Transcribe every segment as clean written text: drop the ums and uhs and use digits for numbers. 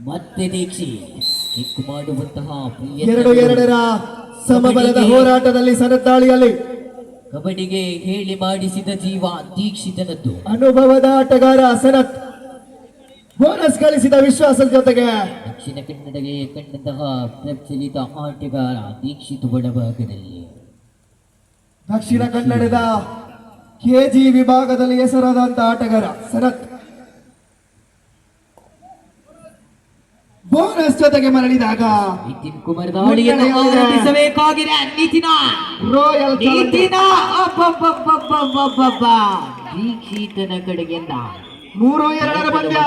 ಮತ್ತೆ ದೀಕ್ಷಿ ಕಿಕ್ ಮಾಡುವಂತಹ 2-2ರ ಸಮಬಲದ ಹೋರಾಟದಲ್ಲಿ ಸರದಾಳಿಯಲ್ಲಿ ಕಬಡ್ಡಿಗೆ ಹೇಳಿ ಮಾಡಿಸಿದ ಜೀವ ದೀಕ್ಷಿತನದ್ದು. ಅನುಭವದ ಆಟಗಾರ ಸನತ್ ಬೋನಸ್ ಗಳಿಸಿದ ವಿಶ್ವಾಸದ ಜೊತೆಗೆ ದಕ್ಷಿಣ ಕನ್ನಡಗೆ ಕಂಡಂತಹ ಪ್ರಚಲಿತ ಆಟಗಾರ ದೀಕ್ಷಿತ್ ಬಡಭಾಗದಲ್ಲಿ. ದಕ್ಷಿಣ ಕನ್ನಡದ ಕೆಜಿ ವಿಭಾಗದಲ್ಲಿ ಹೆಸರಾದಂತಹ ಆಟಗಾರ ಸನತ್ ಬೋನಸ್ ಜೊತೆಗೆ ಮರಳಿದಾಗ ನಿತಿನ್ ಕುಮಾರ್ ದಾಳಿಯನ್ನು ಆರಂಭಿಸಬೇಕಾಗಿದೆ. ರಾಯಲ್ ದೀಕ್ಷಿತನ ಕಡೆಗಿಂದ 3-2ರ ಪಂದ್ಯ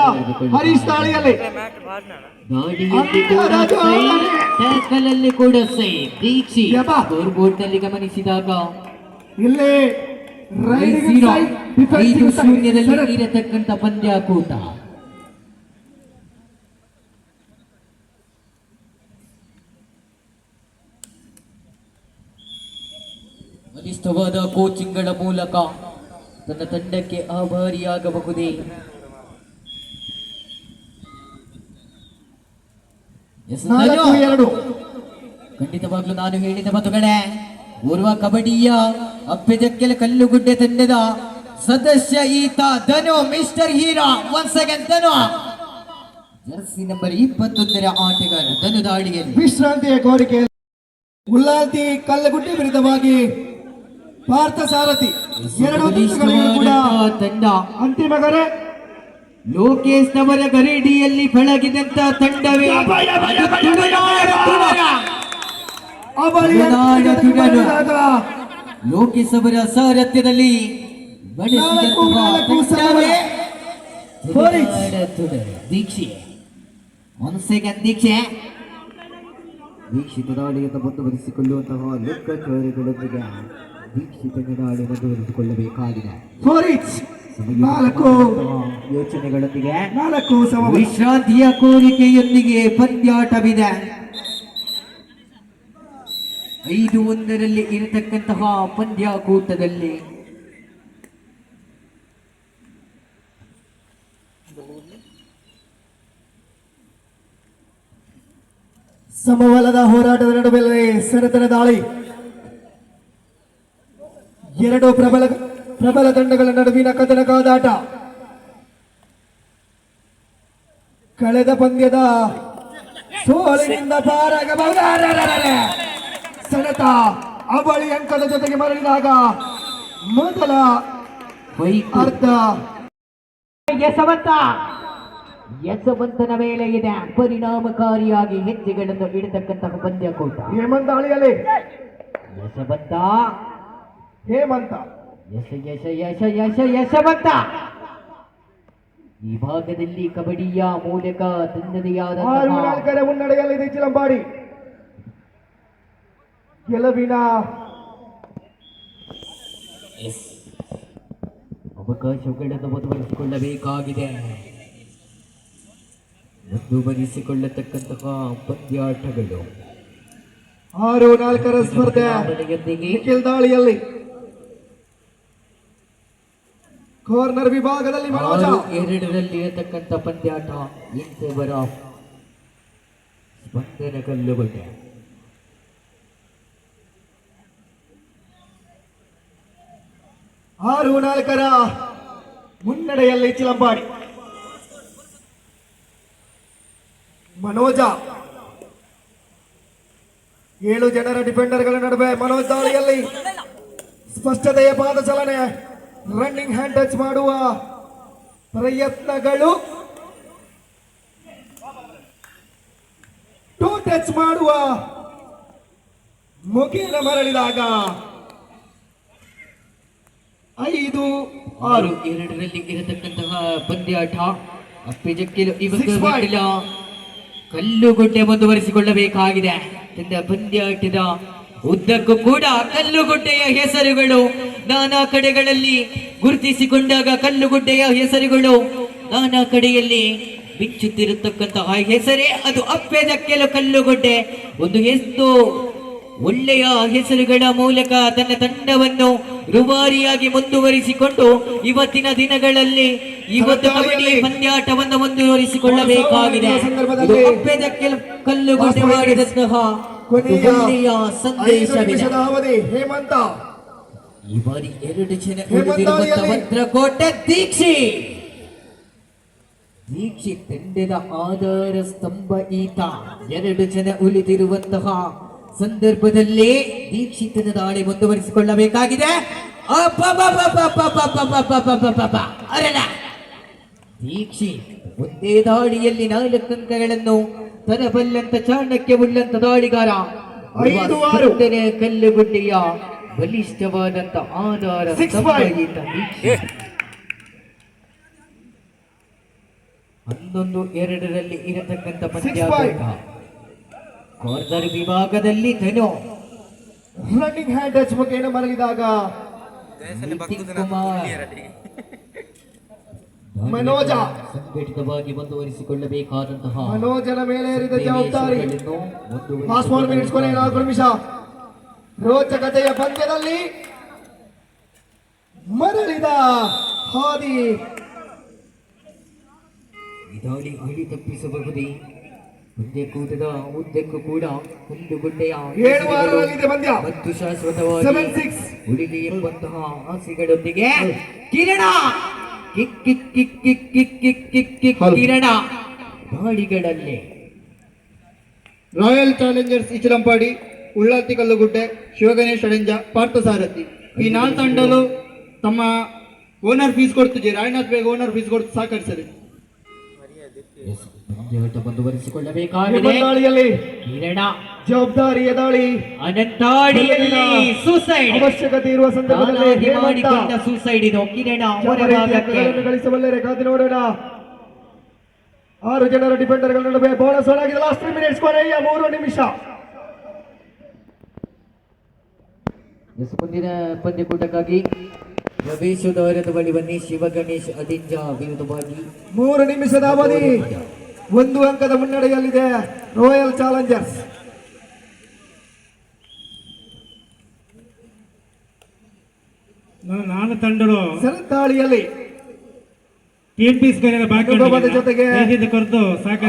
ಹರೀಶ್ ದಾಳಿಯಲ್ಲಿ ಟ್ಯಾಕಲಲ್ಲಿ ಕೂಡ ಸೈ ದೀಕ್ಷಿ ಸ್ಕೋರ್ ಬೋರ್ಡ್ ನಲ್ಲಿ ಗಮನಿಸಿದಾಗ ಇಲ್ಲಿ 5-0 ಇರತಕ್ಕಂತ ಪಂದ್ಯಾಕೂಟ. ಬಲಿಷ್ಠವಾದ ಕೋಚಿಂಗ್ಗಳ ಮೂಲಕ ತನ್ನ ತಂಡಕ್ಕೆ ಆಭಾರಿಯಾಗಬಹುದೇ? ಖಂಡಿತವಾಗ್ಲೂ ನಾನು ಹೇಳಿದ ಮಾತುಗಳೇ. ಪೂರ್ವ ಕಬಡ್ಡಿಯ ಅಪ್ಪೆಜಕ್ಕೆಲ ಕಲ್ಲುಗುಡ್ಡೆ ತಂಡದ ಸದಸ್ಯ ಈತ ಧನು, ಮಿಸ್ಟರ್ ಹೀರಾ. ಒನ್ಸ್ ಅಗೇನ್ ಧನು, ಜರ್ಸಿ ನಂಬರ್ 21ರ ಆಟಗಾರ ಧನು ದಾಳಿಯಲ್ಲಿ ವಿಶ್ರಾಂತಿಯ ಕೋರಿಕೆ. ಉಲ್ಲಾಲ್ತಿ ಕಲ್ಲುಗುಡ್ಡೆ ವಿರುದ್ಧವಾಗಿ ಪಾರ್ಥ ಸಾರಥಿ 2 ಕೂಡ ತಂಡ ಅಂತಿಮ ಗರೆ. ಲೋಕೇಶ್ ಅವರ ಗರಿಡಿಯಲ್ಲಿ ಬೆಳಗಿದಂತ ತಂಡವೇ ಲೋಕೇಶ್ ಅವರ ಸಾರಥ್ಯದಲ್ಲಿ ದೀಕ್ಷೆ. ದೀಕ್ಷಿತ ದಾಳಿಯನ್ನು ಮುಂದುವರಿಸಿಕೊಳ್ಳುವಂತಹ ಲೆಕ್ಕಾಚಾರಗಳೊಂದಿಗೆ ದೀಕ್ಷಿತನ ದಾಳಿ ಮುಂದುವರಿಸಿಕೊಳ್ಳಬೇಕಾಗಿದೆ. ಯೋಚನೆಗಳೊಂದಿಗೆ ವಿಶ್ರಾಂತಿಯ ಕೋರಿಕೆಯೊಂದಿಗೆ ಪಂದ್ಯಾಟವಿದೆ. 5-1ರಲ್ಲಿ ಇರತಕ್ಕಂತಹ ಪಂದ್ಯಾಕೂಟದಲ್ಲಿ ಸಮಬಲದ ಹೋರಾಟದ ನಡುವೆ ಸೆರೆತನ ದಾಳಿ. 2 ಪ್ರಬಲ ತಂಡಗಳ ನಡುವಿನ ಕದನ ಕಾದಾಟ. ಕಳೆದ ಪಂದ್ಯದ ಸೋಲಿನಿಂದ ಪಾರಾಗಬಹುದಾದರೆ ಸೆಳೆತ ಅವಳಿ ಅಂಕದ ಜೊತೆಗೆ ಮರಳಿದಾಗ ಮೊದಲ ಅರ್ಧ ಯಶವಂತನ ಮೇಲೆ ಇದೆ. ಪರಿಣಾಮಕಾರಿಯಾಗಿ ಹೆಜ್ಜೆಗಳನ್ನು ಇಡತಕ್ಕಂತಹ ಪಂದ್ಯಕೂಟ. ಹೇಮಂತ ಅಳಿಯಲಿ ಯಶವಂತ, ಹೇಮಂತ, ಯಶವಂತ ಈ ಭಾಗದಲ್ಲಿ ಕಬಡ್ಡಿಯ ಮೂಲಕ ತನ್ನದೇ ಆದ ಮುನ್ನಡೆಯಲ್ಲಿದೆ ಚಿಲಂಬಾಡಿ. ಗೆಲುವಿನ ಅವಕಾಶಗಳನ್ನು ಮುಂದುವರಿಸಿಕೊಳ್ಳಬೇಕಾಗಿದೆ. ಮುಂದುವರಿಸಿಕೊಳ್ಳತಕ್ಕಂತಹ ಪಂದ್ಯಾಟಗಳು 6-4ರ ಸ್ಪರ್ಧೆ ನಿಖಿಲ್ ದಾಳಿಯಲ್ಲಿ ಕಾರ್ನರ್ ವಿಭಾಗದಲ್ಲಿ 2ರಲ್ಲಿ ಇರತಕ್ಕಂಥ ಪಂದ್ಯಾಟ ಇನ್ ಫೇವರ್ ಆಫ್ ಸ್ಪಂದನ ಕಲ್ಲುಗುಡ್ಡೆ. 6-4ರ ಮುನ್ನಡೆಯಲ್ಲಿ ಚಿಲಂಬಾಡಿ. ಮನೋಜ 7 ಜನರ ಡಿಫೆಂಡರ್ಗಳ ನಡುವೆ ಮನೋಜ್ ದಾಳಿಯಲ್ಲಿ ಸ್ಪಷ್ಟತೆಯ ಪಾದ ಚಲನೆ, ರನ್ನಿಂಗ್ ಹ್ಯಾಂಡ್ ಟಚ್ ಮಾಡುವ ಪ್ರಯತ್ನಗಳು, ಟೂ ಟಚ್ ಮಾಡುವ ಮುಖೇನ ಮರಳಿದಾಗ 5-6. 2ರಲ್ಲಿ ಇರತಕ್ಕಂತಹ ಪಂದ್ಯಾಟ ಅಪ್ಪೆಜಕ್ಕೆಲು ಇವಾಗ ಕಲ್ಲುಗುಡ್ಡೆ ಮುಂದುವರಿಸಿಕೊಳ್ಳಬೇಕಾಗಿದೆ. ಪಂದ್ಯಾಟದ ಉದ್ದಕ್ಕೂ ಕೂಡ ಕಲ್ಲುಗುಡ್ಡೆಯ ಹೆಸರುಗಳು ನಾನಾ ಕಡೆಗಳಲ್ಲಿ ಗುರುತಿಸಿಕೊಂಡಾಗ ಕಲ್ಲುಗುಡ್ಡೆಯ ಹೆಸರುಗಳು ನಾನಾ ಕಡೆಯಲ್ಲಿ ಮಿಂಚುತ್ತಿರತಕ್ಕಂತಹ ಹೆಸರೇ ಅದು ಅಪ್ಪೆಜಕ್ಕೆಲು ಕಲ್ಲುಗುಡ್ಡೆ. ಒಂದು ಎಷ್ಟು ಒಳ್ಳೆಯ ಹೆಸರುಗಳ ಮೂಲಕ ತನ್ನ ತಂಡವನ್ನು ರುವಾರಿಯಾಗಿ ಮುಂದುವರಿಸಿಕೊಂಡು ಇವತ್ತಿನ ದಿನಗಳಲ್ಲಿ ಈ ಒಂದು ಕಬಡ್ಡಿ ಪಂದ್ಯಾಟವನ್ನು ಮುಂದುವರಿಸಿಕೊಳ್ಳಬೇಕಾಗಿದೆ. ಇದು ಅಪ್ಪೆಜಕ್ಕೆ ಕಲ್ಲುಗುಡ್ಡೆ ಮಾಡಿದಂತಹ ಕೊನೆಯ ಸಂದೇಶವಿದೆ. ಹೇಮಂತ ಈ ಬಾರಿ 2 ಜನ ಉಳಿದಿರುವಂತಹ ಭದ್ರಕೋಟೆ ದೀಕ್ಷಿತ್ ತಂಡದ ಆಧಾರ ಸ್ತಂಭ ಈತ. 2 ಜನ ಉಳಿದಿರುವಂತಹ ಸಂದರ್ಭದಲ್ಲಿ ದೀಕ್ಷಿತನ ದಾಳಿ ಮುಂದುವರಿಸಿಕೊಳ್ಳಬೇಕಾಗಿದೆ. ದೀಕ್ಷಿತ್ ಒಂದೇ ದಾಳಿಯಲ್ಲಿ 4 ಅಂಕಗಳನ್ನು ತರಬಲ್ಲಂತ ಚಾಣಕ್ಯ ಉಳ್ಳಂತ ದಾಳಿಗಾರ. 5-6 ಕಲ್ಲುಗುಡ್ಡೆಯ ಬಲಿಷ್ಠವಾದಂತ ಆಧಾರ ಸ್ತಂಭ ಈತ ದೀಕ್ಷಿತ್. 11-2 ಇರತಕ್ಕಂಥ ಪಂದ್ಯಾಟ. ಕಾರ್ನರ್ ವಿಭಾಗದಲ್ಲಿ ಧನು ರನ್ನಿಂಗ್ ಹ್ಯಾಂಡ್ ಟಚ್ ಮುಖೇನ ಮಲಗಿದಾಗ ಮನೋಜ ಸಂಘಟಿತವಾಗಿ ಮುಂದುವರಿಸಿಕೊಳ್ಳಬೇಕಾದಂತಹ ಮನೋಜನ ಮೇಲೆ ಏರಿದ ಜವಾಬ್ದಾರಿ. ಲಾಸ್ಟ್ 4 ಮಿನಿಟ್ಸ್ ಕೊನೆ 4 ನಿಮಿಷ. ರೋಚಕತೆಯ ಪಂದ್ಯದಲ್ಲಿ ಮರಳಿದ ಹಾದಿ. ಈ ದಾಳಿ ಹಳಿ ತಪ್ಪಿಸಬಹುದೇ? ಪಂದ್ಯಕೂಟದ ಉದ್ದಕ್ಕೂ ಕೂಡ ಕಲ್ಲುಗುಡ್ಡೆಯ 7-6 ಪಂದ್ಯ ಮತ್ತು ಶಾಶ್ವತವಾಗಿ 7-6 ಉಳಿದು ಎಂಬಂತಹ ಆಸೆಗಳೊಂದಿಗೆ ಕಿರಣ kick kick kick kick kick kick kick kick ಕಿರಣ ದಾಳಿಗಳಲ್ಲಿ ರಾಯಲ್ ಚಾಲೆಂಜರ್ಸ್ ಇಚಲಂಪಾಡಿ, ಉಳ್ಳಾತಿ ಕಲ್ಲುಗುಡ್ಡೆ, ಶಿವಗಣೇಶ್ ಅಡೆಂಜ, ಪಾರ್ಥಸಾರಥಿ ಈ 4 ತಂಡಗಳು ತಮ್ಮ ಓನರ್ ಫೀಸ್ ಕೊಡ್ತಿದ್ದೆ. ರಾಯನಾಥ್ ಬೇಗ ಓನರ್ ಫೀಸ್ ಕೊಡ್ತು ಸಹಕರಿಸದೆ ಮುಂದುವರಿಸಿಕೊಳ್ಳಬೇಕಾಗಿದೆ. ದಾಳಿಯಲ್ಲಿ ಕಿರಣ ಜವಾಬ್ದಾರಿಯ ದಾಳಿ. ಅನಂತಾಡಿಯಲ್ಲಿ ಸೂಸೈಡ್ ಅವಶ್ಯಕತೆ ಇರುವ ಸಂದರ್ಭದಲ್ಲಿ ಮಾಡಿಕೊಂಡ ಸೂಸೈಡ್ ಇದು. ಕಿರಣ ಹೊರಭಾಗಕ್ಕೆ ಗಳಿಸಬಲ್ಲರೆ ಕಾದು ನೋಡೋಣ. 6 ಜನರ ಡಿಫೆಂಡರ್ಗಳ ನಡುವೆ ಬೋನಸ್ ಆಗಿದೆ. ಲಾಸ್ಟ್ 3 ಮಿನಿಟ್ಸ್ ಕೊನೆಯ 3 ನಿಮಿಷ. ಮುಂದಿನ ಪಂದ್ಯಕೂಟಕ್ಕಾಗಿ ಪ್ರವೇಶದ್ವಾರದ ಬಳಿ ಬನ್ನಿ. ಶಿವಗಣೇಶ್ ಅಡಿಂಜ ವಿರುದ್ಧವಾಗಿ 3 ನಿಮಿಷದ ಅವಧಿ. 1 ಅಂಕದ ಮುನ್ನಡೆಯಲ್ಲಿದೆ ರಾಯಲ್ ಚಾಲೆಂಜರ್ಸ್. ನಾನು ತಂಡಗಳು ಸರದಾಳಿಯಲ್ಲಿ ಜೊತೆಗೆ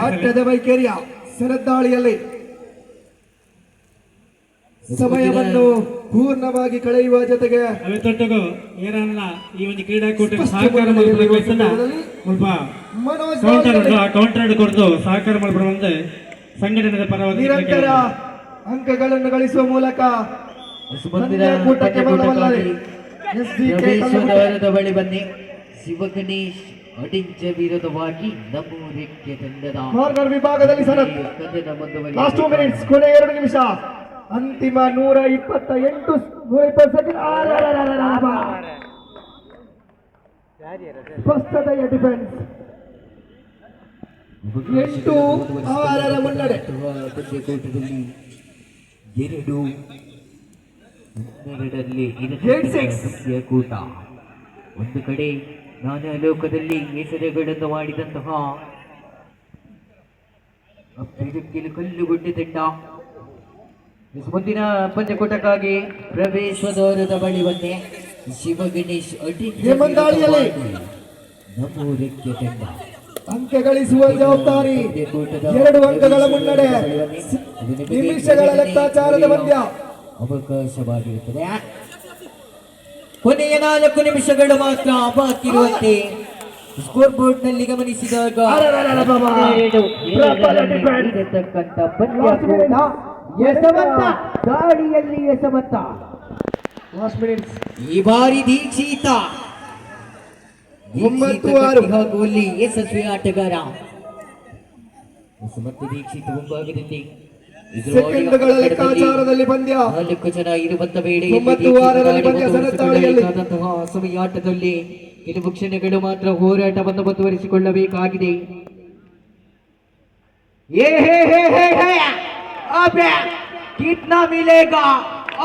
ಅಡ್ಡದ ವೈಖರಿಯ ಸರದಾಳಿಯಲ್ಲಿ ಸಮಯವನ್ನು ಪೂರ್ಣವಾಗಿ ಕಳೆಯುವ ಜೊತೆಗೆ ಏನಲ್ಲ ಈ ಒಂದು ಕ್ರೀಡಾಕೂಟ ಸಹಕಾರ ಸ್ವಲ್ಪ ಕೌಂಟರ್ ಕೊಡ್ದು ಸಹಕಾರ ಮಾಡ್ಬಿಡುವಂತೆ ಸಂಘಟನೆಯ ಪರವಾಗಿ ನಿರಂತರ ಅಂಕಗಳನ್ನು ಗಳಿಸುವ ಮೂಲಕ ಪ್ರವೇಶದ್ವಾರದ ಬಳಿ ಬನ್ನಿ. ಶಿವಗಣೇಶ್ ಅಡಿಂಜ ವಿರುದ್ಧವಾಗಿ ನಮೂರಿಕೆ ತಂಡದ ಕಾರ್ನರ್ ವಿಭಾಗದಲ್ಲಿ ಸರತ್. ಲಾಸ್ಟ್ 2 ಮಿನಿಟ್ಸ್ ಕೊನೆ 2 ನಿಮಿಷ. ಅಂತಿಮ 120 ಸೆಕೆಂಡ್. ಸ್ಪಷ್ಟತೆಯ ಡಿಫೆನ್ಸ್. 8-6 ಮುನ್ನಡೆ. ಪಂದ್ಯಕೂಟದಲ್ಲಿ 2-12 ಪಂದ್ಯಕೂಟ. ಒಂದು ಕಡೆ ನಾನಾ ಲೋಕದಲ್ಲಿ ಹೆಸರುಗಳನ್ನು ಮಾಡಿದಂತಹ ಕಲ್ಲುಗುಡ್ಡೆ ತಂಡ. ಮುಂದಿನ ಪಂದ್ಯಕೂಟಕ್ಕಾಗಿ ಪ್ರವೇಶದ್ವಾರದ ಬಳಿ ಬಂದೆ. ಶಿವಗಣೇಶ್ ಹೇಮಂತಾಳಿಯಲ್ಲಿ ನಮೂರಕ್ಕೆ ತಂಡ ಅಂಕ ಗಳಿಸುವ ಜವಾಬ್ದಾರಿ. 2 ಅಂಕಗಳ ಮುನ್ನಡೆ. ನಿಮಿಷಗಳ ಲೆಕ್ಕಾಚಾರದ ಪಂದ್ಯ ಅವಕಾಶವಾಗಿರುತ್ತದೆ. ಕೊನೆಯ 4 ನಿಮಿಷಗಳು ಮಾತ್ರ ಬಾಕಿ ಇರುವಂತೆ ಸ್ಕೋರ್ ಬೋರ್ಡ್ ನಲ್ಲಿ ಗಮನಿಸಿದಾಗ ಇರತಕ್ಕಂಥ ಪಂದ್ಯ ಯಶವಂತ ದಾಳಿಯಲ್ಲಿ ಯಶವಂತ. ಈ ಬಾರಿ ದೀಕ್ಷಿತ 9-6 ಹಾಗೂ ಅಲ್ಲಿ ಯಶಸ್ವಿ ಆಟಗಾರ ಮತ್ತು ದೀಕ್ಷಿತ್ ಮುಂಭಾಗದಲ್ಲಿ ಸೆಕೆಂಡ್ಗಳ ಲೆಕ್ಕಾಚಾರದಲ್ಲಿ ಪಂದ್ಯ 4 ಜನ ಇರುವಂತ ವೇಳೆ 9-6 ಪಂದ್ಯ ಸರದಾಳಿಯಲ್ಲಿ ಸಮಯಾಟದಲ್ಲಿ ಕೆಲವು ಕ್ಷಣಗಳು ಮಾತ್ರ ಹೋರಾಟವನ್ನು ಮುಂದುವರಿಸಿಕೊಳ್ಳಬೇಕಾಗಿದೆ. ಕಿತ್ನಾ ಮಿಲೇಗಾ?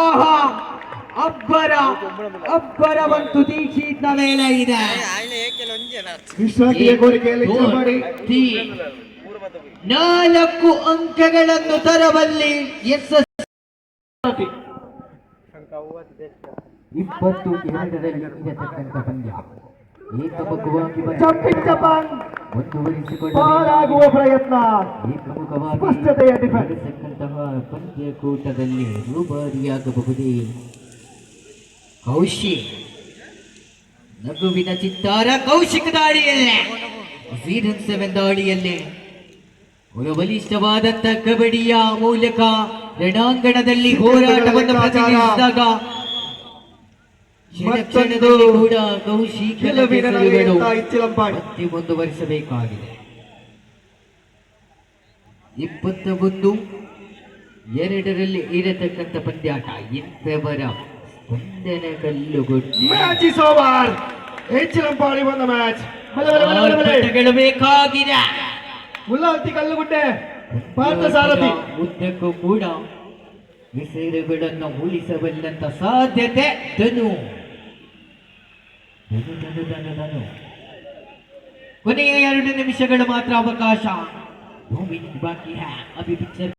ಆಹಾ, ಅಬ್ಬರವಂತೂ ದೀಕ್ಷಿತ್ನ ಮೇಲೆ ಇದೆ. ವಿಶ್ರಾಂತಿಯ ಕೋರಿಕೆಯಲ್ಲಿ ಮಾಡಿ 4 ಅಂಕಗಳನ್ನು ತರಬಲ್ಲಿ ಯಶಸ್ವಿ. 22 ಇರತಕ್ಕಂಥ ಪಂದ್ಯ. ಏಕಮುಖವಾಗಿ ಜಂಪಿಂಗ್ ಜಪಾನ್ ಮುಂದುವರಿಸಿಕೊಳ್ಳಲು ಪಾರಾಗುವ ಪ್ರಯತ್ನ. ಏಕಮುಖವಾಗಿ ಸ್ಪಷ್ಟತೆಯ ಡಿಫೆನ್ಸ್. ನಡೆಸತಕ್ಕಂತಹ ಪಂದ್ಯಕೂಟದಲ್ಲಿ ರೂಪಾರಿಯಾಗಬಹುದೇ. ಕೌಶಿಕ್ ನಗುವಿನ ಚಿತ್ತಾರ ಕೌಶಿಕ್ ದಾಳಿಯಲ್ಲೇ 0-7 ದಾಳಿಯಲ್ಲೇ ಒಂದು ಬಲಿಷ್ಠವಾದಂತ ಕಬಡ್ಡಿಯ ಮೂಲಕ ರಣಾಂಗಣದಲ್ಲಿ ಹೋರಾಟವನ್ನು ಪ್ರತಿನಿಧಿಸಿದಾಗ ಕ್ಷಣದಲ್ಲಿ ಕೂಡ ಕೌಶಿಕ್ ಮತ್ತೆ ಮುಂದುವರಿಸಬೇಕಾಗಿದೆ. 21-2 ಇರತಕ್ಕಂಥ ಪಂದ್ಯಾಟ ಇಂಥವರ ಸ್ಪಂದನ ಕಲ್ಲುಗುಡ್ಡೆ ಮ್ಯಾಚ್ ಇಸ್ ಓವರ್. ಹೆಚ್ಚಿಲಂಪಾಡಿ ಬಂದ ಮ್ಯಾಚ್. ಬೇಕಾಗಿದೆ. ಮುಲ್ಲಾಲ್ತಿ ಕಲ್ಲುಗುಡ್ಡೆ ಪಾರ್ಥ ಸಾರಥಿ ಉದ್ದಕ್ಕೂ ಕೂಡ ಹೆಸರುಗಳನ್ನು ಉಳಿಸಬಲ್ಲಂತ ಸಾಧ್ಯತೆ ಧನು. ಕೊನೆಯ 2 ನಿಮಿಷಗಳು ಮಾತ್ರ ಅವಕಾಶ. 2 ಮಿನಿಟ್ ಬಾಕಿ ಹೈ. ಅಭಿ ಪಿಕ್ಚರ್